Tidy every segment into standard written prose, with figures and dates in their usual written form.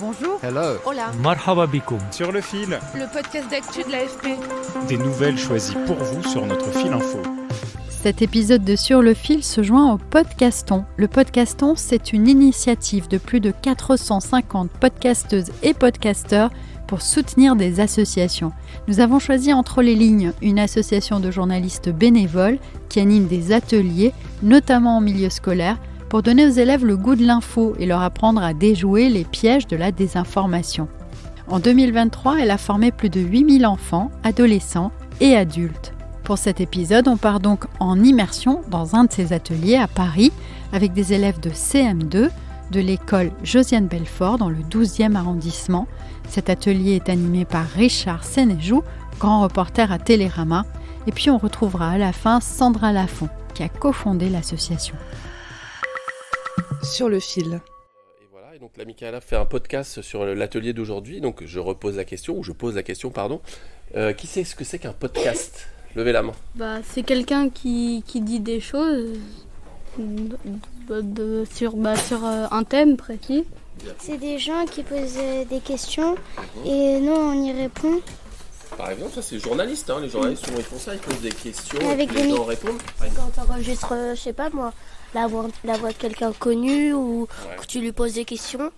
Bonjour. Hello. Hola. Marhaba bikoum. Sur le fil, Le podcast d'actu de l'AFP. des nouvelles choisies pour vous sur notre fil info. Cet épisode de Sur le fil se joint au Podcaston. Le Podcaston, c'est une initiative de plus de 450 podcasteuses et podcasteurs pour soutenir des associations. Nous avons choisi Entre les lignes, une association de journalistes bénévoles qui anime des ateliers, notamment en milieu scolaire, pour donner aux élèves le goût de l'info et leur apprendre à déjouer les pièges de la désinformation. En 2023, elle a formé plus de 8000 enfants, adolescents et adultes. Pour cet épisode, on part donc en immersion dans un de ces ateliers à Paris avec des élèves de CM2 de l'école Josiane Belfort dans le 12e arrondissement. Cet atelier est animé par Richard Sénéjou, grand reporter à Télérama. Et puis on retrouvera à la fin Sandra Lafont qui a cofondé l'association. Sur le fil. Et voilà, et donc la Michaela fait un podcast sur l'atelier d'aujourd'hui, donc je pose la question, qui sait ce que c'est qu'un podcast ? Levez la main. C'est quelqu'un qui dit des choses sur un thème précis. C'est des gens qui posent des questions et nous on y répond. Par exemple, ça c'est journaliste, les journalistes souvent ils font ça, ils posent des questions Avec et puis les gens répondent. Quand tu enregistres, je sais pas moi, la voix de quelqu'un connu ou que tu lui poses des questions.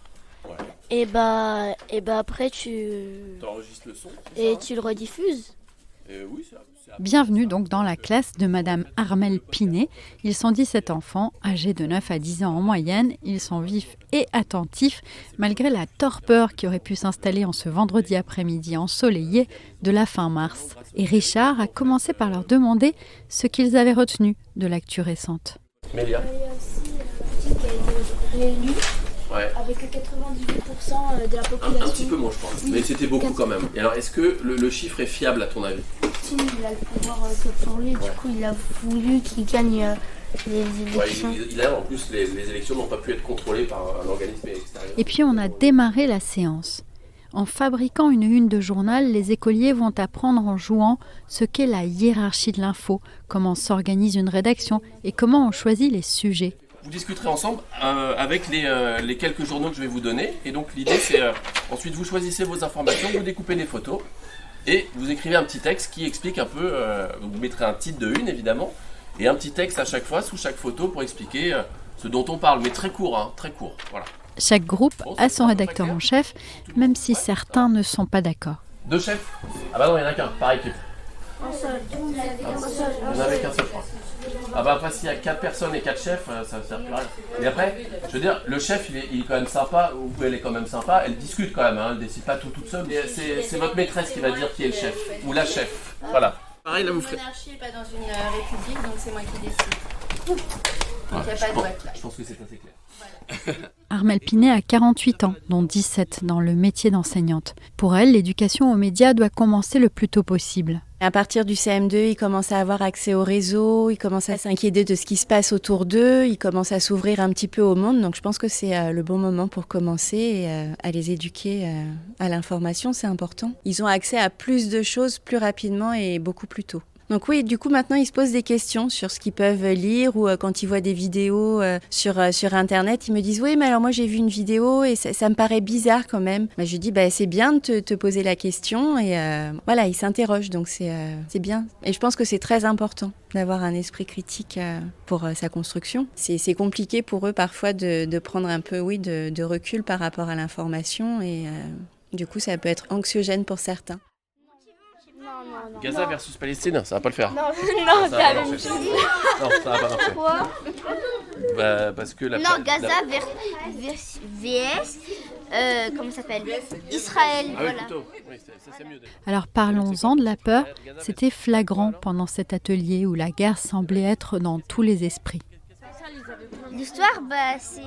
Et après tu enregistres le son et tu le rediffuses. Oui, c'est Bienvenue donc dans la classe de Madame Armelle Pinet. Ils sont 17 enfants, âgés de 9 à 10 ans en moyenne. Ils sont vifs et attentifs, malgré la torpeur qui aurait pu s'installer en ce vendredi après-midi ensoleillé de la fin mars. Et Richard a commencé par leur demander ce qu'ils avaient retenu de l'actu récente. Mélia. Il y a aussi la petite qui a été réélue. Avec 98% de la population. Un petit peu moins, je pense. Mais c'était beaucoup quand même. Et alors, est-ce que le chiffre est fiable à ton avis ? Il a le pouvoir que pour lui, du coup, il a voulu qu'il gagne les élections. En plus, les élections n'ont pas pu être contrôlées par un organisme extérieur. Et puis on a démarré la séance. En fabriquant une une de journal, les écoliers vont apprendre en jouant ce qu'est la hiérarchie de l'info, comment s'organise une rédaction et comment on choisit les sujets. Vous discuterez ensemble avec les quelques journaux que je vais vous donner. Et donc l'idée c'est ensuite vous choisissez vos informations, vous découpez les photos et vous écrivez un petit texte qui explique un peu, vous mettrez un titre de une évidemment et un petit texte à chaque fois sous chaque photo pour expliquer ce dont on parle, mais très court, voilà. Chaque groupe a son rédacteur en chef, même si certains ne sont pas d'accord. 2 chefs ? Ah bah non, il n'y en a qu'un, par équipe. Un seul. Vous n'en avez qu'un seul, je crois. Après, s'il y a 4 personnes et 4 chefs, ça ne sert plus à rien. Et après, je veux dire, le chef, il est quand même sympa, ou elle est quand même sympa, elle discute quand même, elle ne décide pas tout toute seule. C'est votre maîtresse qui va dire qui est le chef, ou la chef. Voilà. Pareil, là, vous ferez. Monarchie n'est pas dans une république, donc c'est moi qui décide. Donc il n'y a pas de vote là. Je pense que c'est assez clair. Armelle Pinet a 48 ans, dont 17 dans le métier d'enseignante. Pour elle, l'éducation aux médias doit commencer le plus tôt possible. À partir du CM2, ils commencent à avoir accès au réseau, ils commencent à s'inquiéter de ce qui se passe autour d'eux, ils commencent à s'ouvrir un petit peu au monde. Donc je pense que c'est le bon moment pour commencer et à les éduquer à l'information, c'est important. Ils ont accès à plus de choses plus rapidement et beaucoup plus tôt. Donc oui, du coup maintenant ils se posent des questions sur ce qu'ils peuvent lire ou quand ils voient des vidéos sur Internet, ils me disent « Oui, mais alors moi j'ai vu une vidéo et ça me paraît bizarre quand même. » Je dis « C'est bien de te poser la question et voilà, ils s'interrogent donc c'est bien. » Et je pense que c'est très important d'avoir un esprit critique pour sa construction. C'est compliqué pour eux parfois de prendre un peu de recul par rapport à l'information et du coup ça peut être anxiogène pour certains. Gaza versus Palestine, ça va pas le faire. Non, c'est la même chose. Non, ça va pas marcher. Pourquoi ? Parce que Gaza VS, comment ça s'appelle ? Israël, Ah oui, plutôt. Oui, ça c'est mieux. Alors parlons-en de la peur. C'était flagrant pendant cet atelier où la guerre semblait être dans tous les esprits. L'histoire, c'est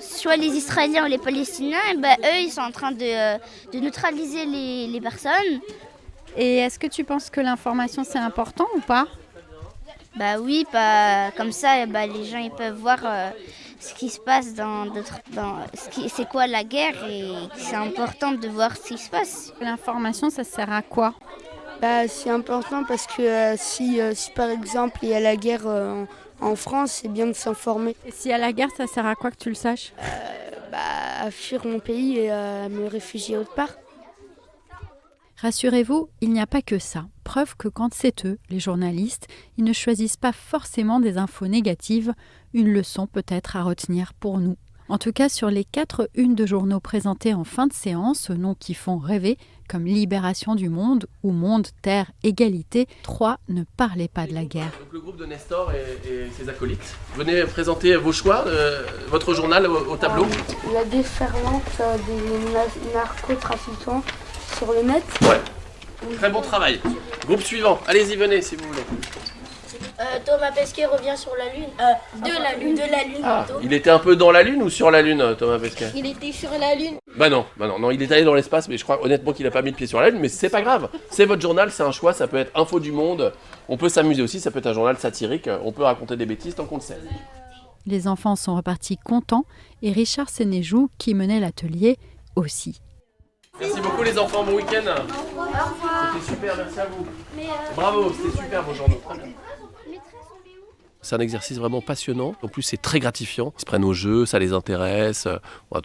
soit les Israéliens ou les Palestiniens, eux ils sont en train de neutraliser les personnes. Et est-ce que tu penses que l'information c'est important ou pas ? Oui, comme ça les gens ils peuvent voir ce qui se passe c'est quoi la guerre et c'est important de voir ce qui se passe. L'information ça sert à quoi ? C'est important parce que si par exemple il y a la guerre en France, c'est bien de s'informer. Et s'il y a la guerre, ça sert à quoi que tu le saches ? à fuir mon pays et à me réfugier autre part. Rassurez-vous, il n'y a pas que ça. Preuve que quand c'est eux, les journalistes, ils ne choisissent pas forcément des infos négatives, une leçon peut-être à retenir pour nous. En tout cas, sur les 4 unes de journaux présentées en fin de séance, noms qui font rêver, comme Libération du Monde ou Monde, Terre, Égalité, 3 ne parlaient pas de la guerre. Donc le groupe de Nestor et ses acolytes. Venez présenter vos choix, votre journal au tableau. La déferlante des narcotrafiquants sur le net. Ouais, très bon travail. Groupe suivant, allez-y, venez si vous voulez. Thomas Pesquet revient sur la Lune. De la Lune plutôt. Il était un peu dans la Lune ou sur la Lune, Thomas Pesquet? Il était sur la Lune. Bah non, il est allé dans l'espace, mais je crois honnêtement qu'il a pas mis le pied sur la Lune, mais c'est pas grave. C'est votre journal, c'est un choix, ça peut être Info du Monde, on peut s'amuser aussi, ça peut être un journal satirique, on peut raconter des bêtises tant qu'on le sait. Les enfants sont repartis contents et Richard Sénéjou, qui menait l'atelier, aussi. Merci beaucoup les enfants, bon week-end. C'était super, merci à vous. Bravo, c'était super vos journaux. Très bien. C'est un exercice vraiment passionnant. En plus, c'est très gratifiant. Ils se prennent au jeu, ça les intéresse.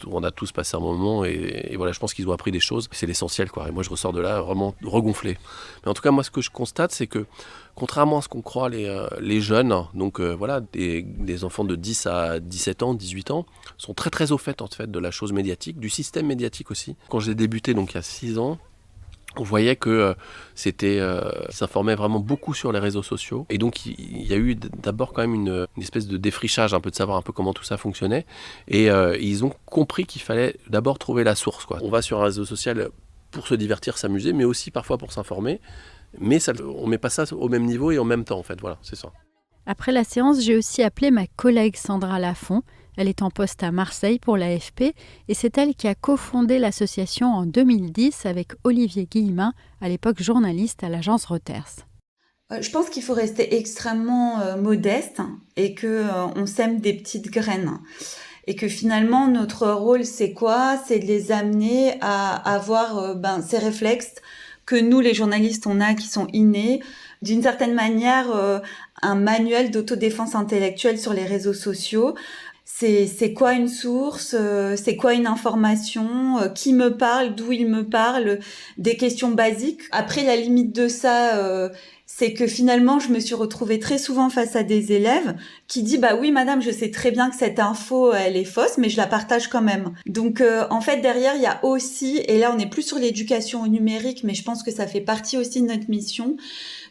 On a tous passé un moment et voilà, je pense qu'ils ont appris des choses. C'est l'essentiel, quoi. Et moi, je ressors de là vraiment regonflé. Mais en tout cas, moi, ce que je constate, c'est que contrairement à ce qu'on croit, les jeunes, donc voilà, des enfants de 10 à 17 ans, 18 ans, sont très très au fait, en fait, de la chose médiatique, du système médiatique aussi. Quand j'ai débuté, donc il y a 6 ans, on voyait que s'informait vraiment beaucoup sur les réseaux sociaux. Et donc, il y a eu d'abord quand même une espèce de défrichage, un peu de savoir un peu comment tout ça fonctionnait. Et ils ont compris qu'il fallait d'abord trouver la source, quoi. On va sur un réseau social pour se divertir, s'amuser, mais aussi parfois pour s'informer. Mais on ne met pas ça au même niveau et en même temps, en fait. Voilà, c'est ça. Après la séance, j'ai aussi appelé ma collègue Sandra Lafont. Elle est en poste à Marseille pour l'AFP et c'est elle qui a cofondé l'association en 2010 avec Olivier Guillemin, à l'époque journaliste à l'agence Reuters. Je pense qu'il faut rester extrêmement modeste et qu'on sème des petites graines. Et que finalement, notre rôle, c'est quoi? C'est de les amener à avoir ces réflexes que nous, les journalistes, on a, qui sont innés. D'une certaine manière, un manuel d'autodéfense intellectuelle sur les réseaux sociaux. C'est quoi une source, c'est quoi une information, qui me parle, d'où il me parle, des questions basiques. Après, la limite de ça, c'est que finalement, je me suis retrouvée très souvent face à des élèves qui disent « Bah oui, madame, je sais très bien que cette info, elle est fausse, mais je la partage quand même. » Donc, en fait, derrière, il y a aussi, et là, on n'est plus sur l'éducation au numérique, mais je pense que ça fait partie aussi de notre mission,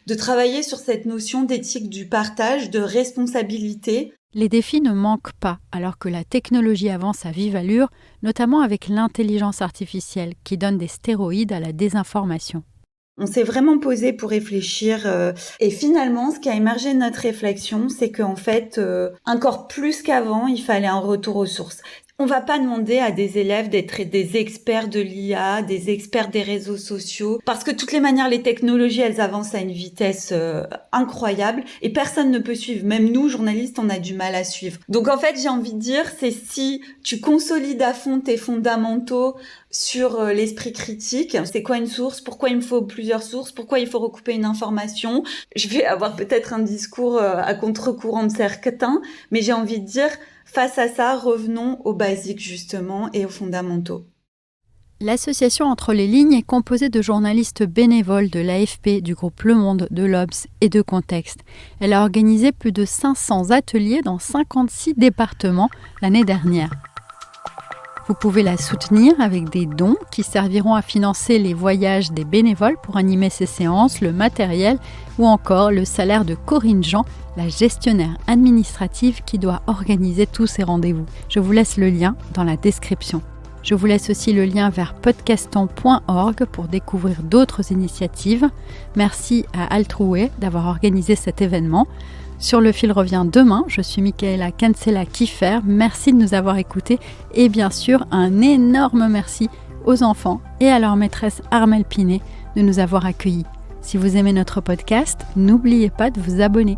de travailler sur cette notion d'éthique du partage, de responsabilité. Les défis ne manquent pas, alors que la technologie avance à vive allure, notamment avec l'intelligence artificielle qui donne des stéroïdes à la désinformation. On s'est vraiment posé pour réfléchir et finalement, ce qui a émergé de notre réflexion, c'est qu'en fait, encore plus qu'avant, il fallait un retour aux sources. On va pas demander à des élèves d'être des experts de l'IA, des experts des réseaux sociaux, parce que de toutes les manières, les technologies, elles avancent à une vitesse incroyable et personne ne peut suivre. Même nous, journalistes, on a du mal à suivre. Donc en fait, j'ai envie de dire, c'est si tu consolides à fond tes fondamentaux sur l'esprit critique, c'est quoi une source, pourquoi il me faut plusieurs sources, pourquoi il faut recouper une information. Je vais avoir peut-être un discours à contre-courant de certains, mais j'ai envie de dire, face à ça, revenons aux basiques justement et aux fondamentaux. L'association Entre les lignes est composée de journalistes bénévoles de l'AFP, du groupe Le Monde, de l'Obs et de Contexte. Elle a organisé plus de 500 ateliers dans 56 départements l'année dernière. Vous pouvez la soutenir avec des dons qui serviront à financer les voyages des bénévoles pour animer ces séances, le matériel ou encore le salaire de Corinne Jean, la gestionnaire administrative qui doit organiser tous ces rendez-vous. Je vous laisse le lien dans la description. Je vous laisse aussi le lien vers podcaston.org pour découvrir d'autres initiatives. Merci à Altroué d'avoir organisé cet événement. Sur le fil revient demain, je suis Michaela Cancela-Kiffer, merci de nous avoir écoutés et bien sûr un énorme merci aux enfants et à leur maîtresse Armelle Pinet de nous avoir accueillis. Si vous aimez notre podcast, n'oubliez pas de vous abonner.